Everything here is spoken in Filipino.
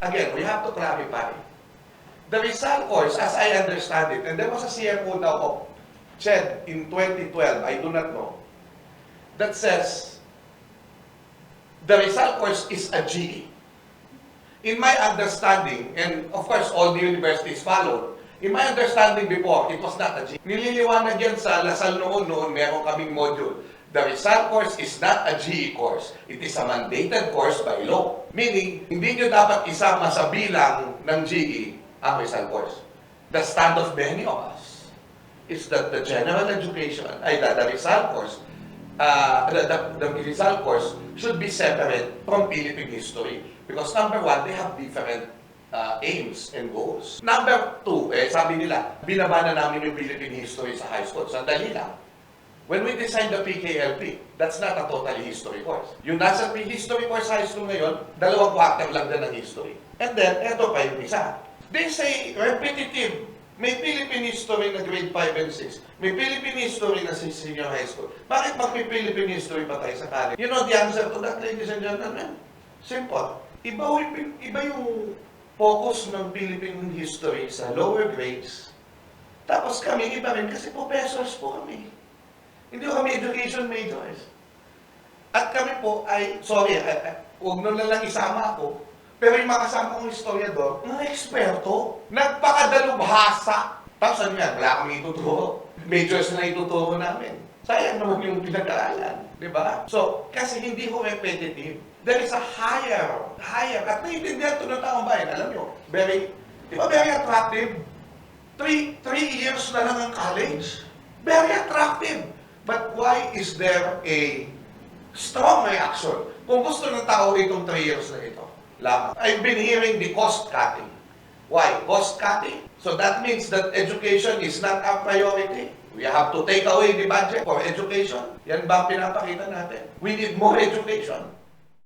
Again, we have to clarify. The Rizal course, as I understand it, and there was a CFO now of CHED in 2012, I do not know, that says the Rizal course is a GE. In my understanding, and of course all the universities followed, in my understanding before, it was not a GE. Nililiwanag yan sa Lasal noon, meron kaming module. The Rizal course is not a GE course. It is a mandated course by law. Meaning, hindi nyo dapat isama sa bilang ng GE ang Rizal course. The stand of many of us is that the general education, the Rizal course, the Rizal course should be separate from Philippine history. Because number one, they have different aims and goals. Number two, sabi nila, binaba na namin yung Philippine history sa high school. Sandali lang. When we designed the PKLP, that's not a totally history course. Yung nasa history course high school ngayon, 2 quarter lang din ng history. And then, eto pa yung isa. They say repetitive. May Philippine history na grade 5 and 6. May Philippine history na senior high school. Bakit magpi-Philippine history pa tayo sa college? You know the answer to that, ladies and gentlemen? Simple. Iba yung focus ng Philippine history sa lower grades. Tapos kami, iba rin kasi professors po kami. Hindi ko kami education majors. At kami po ay, sorry, huwag na lang isama ako, pero yung makasama kong historiador, mga eksperto, nagpakadalubhasa. Tapos ano yan, wala kami ituturo. Majors na ituturo namin. Sayang naman yung pinag-aralan. Diba? So, kasi hindi ko repetitive. There is a higher, at naiintindihan ito ng taong bayan, alam nyo, very attractive. 3 years na lang ang college. Very attractive. But why is there a strong reaction? Kung gusto ng tao itong 3 years na ito, lamang. I've been hearing the cost cutting. Why? Cost cutting? So that means that education is not a priority. We have to take away the budget for education. Yan ba ang pinapakita natin? We need more education.